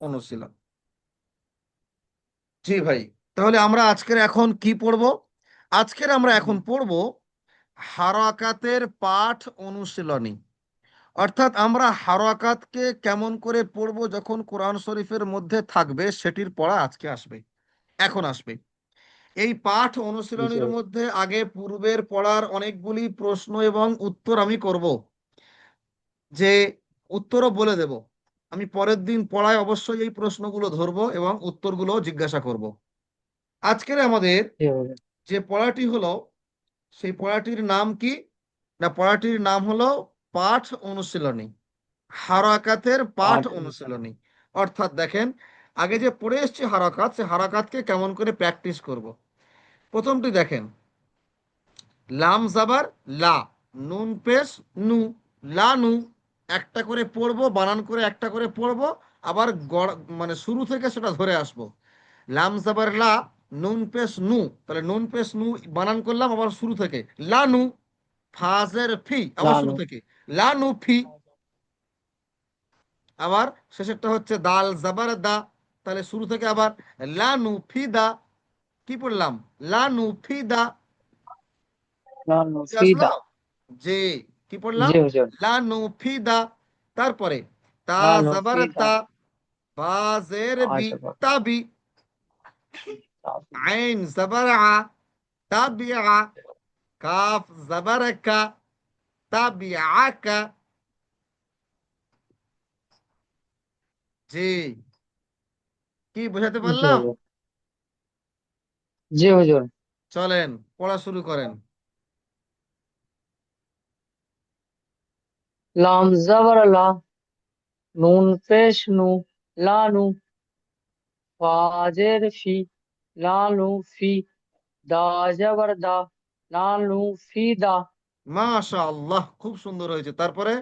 অনুশীলন। জি ভাই, তাহলে আমরা আজকের এখন কি পড়বো? আজকের আমরা এখন পড়বো হারাকাতের পাঠ অনুশীলনী। অর্থাৎ আমরা হারাকাতকে কেমন করে পড়বো, যখন কোরআন শরীফের মধ্যে থাকবে সেটির পড়া আজকে আসবে, এখন আসবে। এই পাঠ জি অনুশীলনীর মধ্যে আগে পূর্বের পড়ার অনেকগুলি প্রশ্ন এবং উত্তর আমি করব, যে উত্তরও বলে দেব। আমি পরের দিন পড়ায় অবশ্যই এই প্রশ্নগুলো ধরবো এবং উত্তরগুলো জিজ্ঞাসা করব। আজকের আমাদের জি হুজুর। যে পড়াটি হলো, সেই পড়াটির নাম কি? না, পড়াটির নাম হলো পাঠ অনুশীলনী, হারাকাতের পাঠ পাঠ অনুশীলনী। অর্থাৎ দেখেন, আগে যে পড়ে এসেছি হারাকাত, সে হারাকাতকে কেমন করে প্র্যাকটিস করব। প্রথমটি দেখেন, লাম জাবার লা, নুন পেশ নু, লা নু। একটা করে পড়বো, বানান করে একটা করে পড়বো, আবার মানে শুরু থেকে সেটা ধরে আসবো। লাম জাবার লা, নুন পেশ নু, তাহলে নুন পেশ নু বানান করলাম, আবার শুরু থেকে লা নু। ফাজের ফি, আবার শুরু লানু। থেকে লা নু ফি। আবার শেষেরটা হচ্ছে দাল জাবার দা, তাহলে শুরু থেকে আবার লা নু ফি দা। কি পড়লাম? লা নু ফি দা। লানু বুঝে আসলো? ফিদা। যে কি পড়লাম? জি হুজুর। লানু ফিদা। তারপরে তা লানু জাবার ফিদা। তা, বা জের বি, আচ্ছা বাবা। তাবি। আইন জাবার আ, তাবিআ। কাফ জাবার কা, তাবিআকা। জি, কি বোঝাতে জি পারলাম? হুজুর। জি হুজুর। চলেন পড়া শুরু করেন। লাম জাবার লা, নুন পেশ নু, লানু। ফাজের ফি, লানু ফি। দা জাবার দা, লানু ফিদা। মাশাআল্লাহ, খুব সুন্দর হয়েছে। তারপরে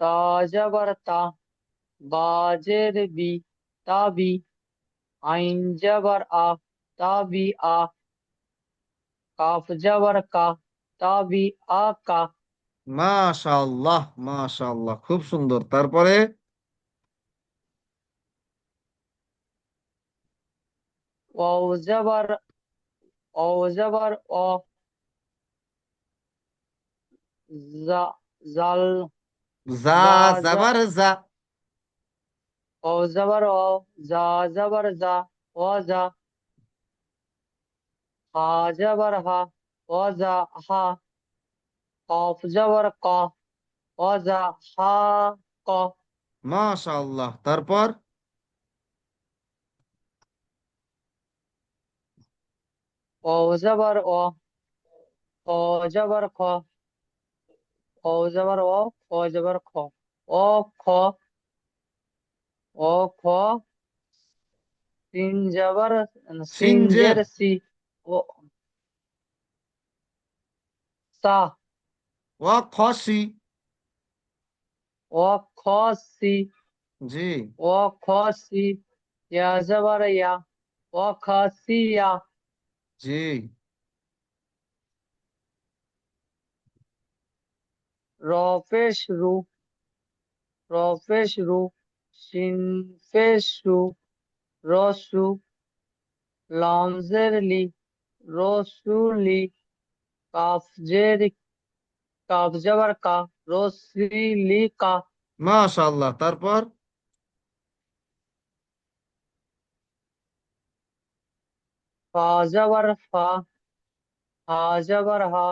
তা জাবার তা, বাজের বি, তাবি। আইন জাবার আ, তাবি আ। কাফ জাবার কা, তাবি আ কা। মাশাআল্লাহ, মাশাআল্লাহ, খুব সুন্দর। তারপরে ওয়াও জাবার, ও জাবার অ। জা, জাল, যা জা, জা। জাবার যা। ও জাবার অ, জা জাবার জা, ও জা। হা জাবার হা, ও জা হা। কফ জাবার ক, ও জা হা ক। মাশাআল্লাহ। তারপর ও জাবার অ, ও জাবার খ, ও জাবার অ, ও জাবার খ। ও খ, ও খ। Scene জাবার, সিনজের সিনজের C. ও সা। ওয়া খসি। ও খ সি, জি, ও খ সি। ইয়া জাবার ইয়া, ও খ সি ইয়া। জি। র পেশ রু, র পেশ রু। শিন পেশ রু, রসু। লামজের লি, রসুলি। কাফ জের, কাফ জাবার কা, রসিলি কা। মাশাআল্লাহ। তারপর ফা জাবার ফা, হা জাবার হা,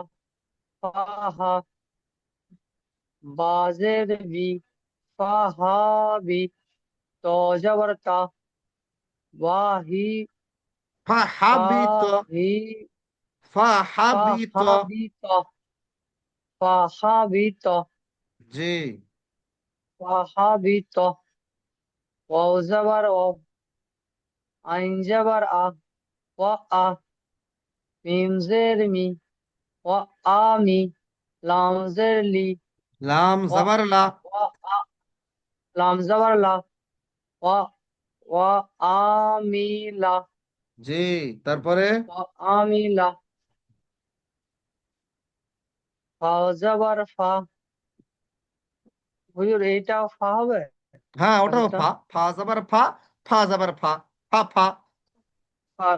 ফা হা। বাজের বি, ফা হা বি। ত জাবার তা, ওয়াহি। ফা ফাহাবিত, হি, ফা ফাহাবিত। হা বি ত, ফা হা বি ত, জি, ফা হা বি ত। ওয়াও জাবার ও, আইন জাবার আ, ওয়া আ। মিম জের মি, ওয়া আমি। লাম জের লি, লাম ওয়া, জাবার লা। ওয়া আ। লাম জাবার লা, ওয়া, ওয়া আমি লা, জি, তারপরে ওয়া আমি লা। ফা জাবার ফা, হুজুর এইটাও ফা হবে হ্যাঁ, ওটাও পাশেরটা? ফা। ফা যাবার ফা, ফা যাবার ফা, ফা ফা। ফা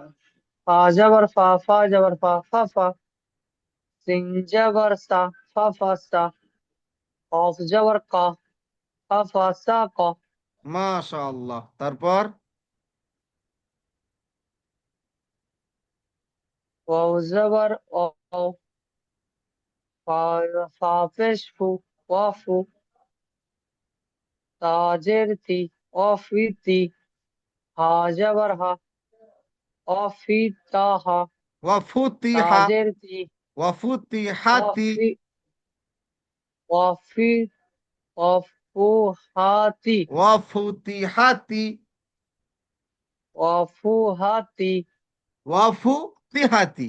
ফা যাবার ফা, ফা যাবার ফা, ফা ফা। সিন যাবার সা, ফা ফা সা। কফ যাবার কা, ফা ফা সা ক। মাশাআল্লাহ। তারপর ওয়াও যাবার ও, ফা ফা পেশ ফু, ওয়াফু। তাজের তি, অফিতি। হা যাবার হা, অফিতাহা। ওয়াফুতিহা, তাজের তি, ওয়াফুতিহাতি, অফি অফি অফুহাতি, ওয়াফুতিহাতি, অফুহাতি, ওয়াফুতিহাতি।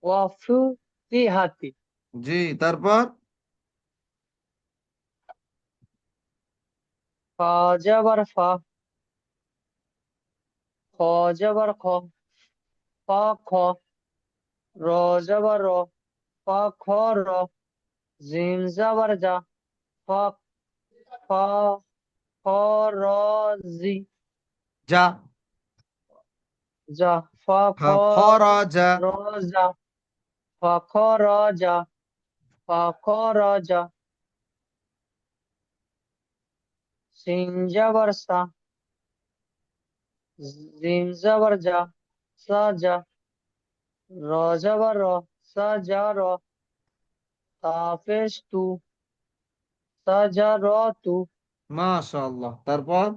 অফুতিহাতি। জি, তারপর ফা যাবার ফা, খ যাবার খ, ফা খ। র যাবার র, ফা খ র। জিম যাবার যা, ফা ফা খ র জি। যা, যা, ফা খ খরাজা, র যা, ফা খ র যা, ফা খ র যা। সিন যাবার সা, জিম যাবার যা, সা যা। র যাবার র, সা যা র। তা পেশ তু, সা যা র তু। মাশাআল্লাহ। তারপর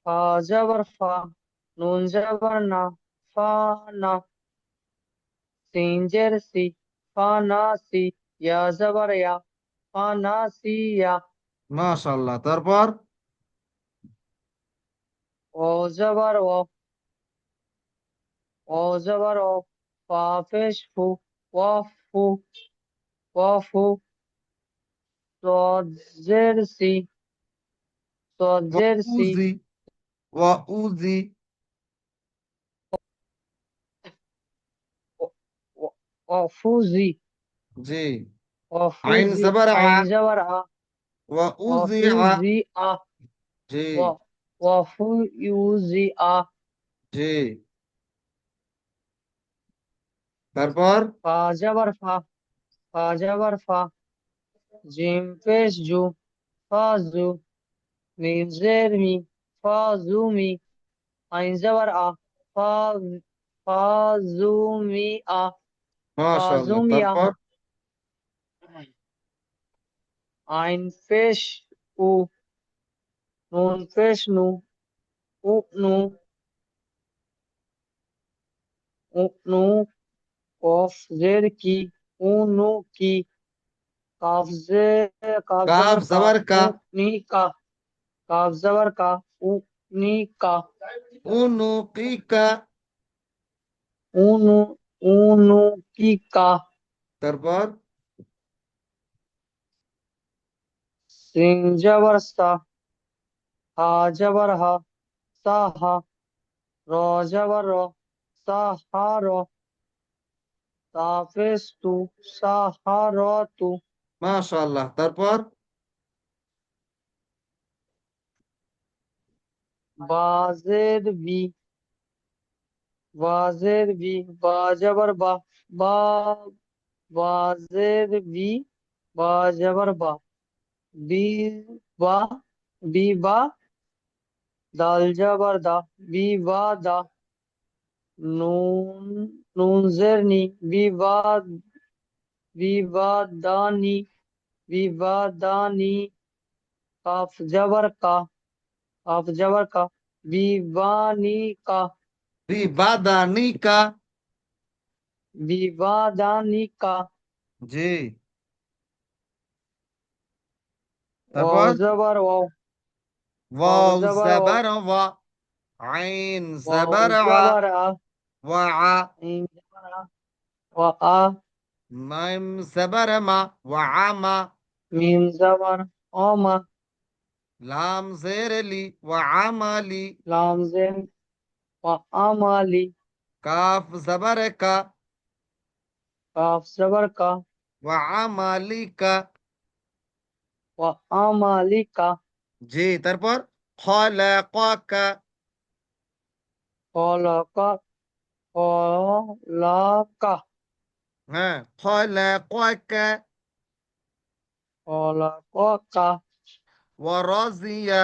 ফা যাবার ফা, নুন যাবার না, ফা না। সিন জের সি, ফা না সি। ইয়া যাবার ইয়া, ফা না সি ইয়া। মাশাআল্লাহ। তারপর ও যাবার ও, ও যাবার ও। ফা পেশ ফু, ওয়া ফু, ওয়া ফু। সদ জের সি, সদ জের সি। ওয়াউজি, ওয়াউজি। অফুজি, জি, আইন অফুজি। যাবার আ, আইন যাবার আ, ওয়াউজি আ। অফুজি আ। জি, ওয়াফু ইউজি আ। জি। তারপর ফা যাবার ফা, ফা যাবার ফা। জিম পেশ জু, ফা জু। মিম জের মি, ফা জু মি। আইন যাবার আ, ফা ফা জু মি আ, ফা জু মাশাআল্লাহ। Me a. তারপর আইন পেশ উ, নুন পেশ নু, উ নু, উ নু। কফ জের কি, উ নু কি। কাফ জে, কাফ কাফ যাবার কা, যাবার উ কা, নি কা। কাফ যাবার কা, উ নি কা। উনুকিকা। উনু, উনু কি কা। তারপর সিন যাবার সা, হা যাবার হা, সা হা। র যাবার র, সা হা র। তা পেশ তু, সা হা র তু। মাশাআল্লাহ। তারপর বাজের বি, বাজের বি। বা যাবার বা, বা। বাজের বি, বা যাবার বা। বি বা, বি বা। দাল যাবার দা, বি বা দা। নুন, নুন জের নি, বিবাদানি, বিবাদানি। কাফ যাবার কা, কাফ যাবার কা। বিবানিকা, বিবাদানিকা। বিবাদানিকা। জি, ও তারপর যাবার ও, ও ওয়াও যাবার ও। যাবার ওয়া, আইন ও যাবার আ, যাবার আ, ওয়া আ। ইন যাবার আ, ও আ। মাইম যাবার মা, ওয়া আমা। মিম যাবার ও মা। লাম জের লি, ওয়া আমালি। লাম জের, ও আমালি। কাফ যাবার কা, কাফ যাবার কা, ওয়া আমালিকা। وعملك জি, তারপর খলাকাকা। خلق خلق হ্যাঁ, খলাকাকা। خلقك ওয়া রাজিয়া।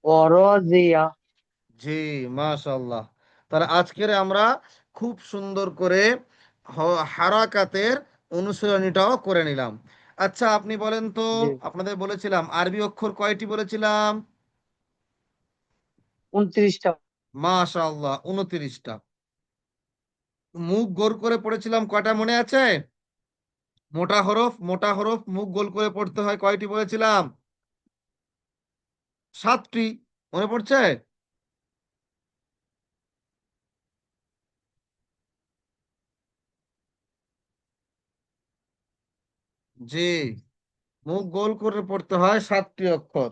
ورضي জি, মাশাআল্লাহ। তাহলে আজকের আমরা খুব সুন্দর করে হারাকাতের অনুশীলনীটাও করে নিলাম। আচ্ছা, আপনি বলেন তো, জি আপনাদের বলেছিলাম আরবি অক্ষর কয়টি বলেছিলাম? 29টা। মাশাআল্লাহ, 29টা। মুখ গোল করে পড়েছিলাম কয়টা মনে আছে? মোটা হরফ, মোটা হরফ মুখ গোল করে পড়তে হয় কয়টি বলেছিলাম? 7টি। মনে পড়ছে? জি, মুখ গোল করে পড়তে হয় 7টি অক্ষর।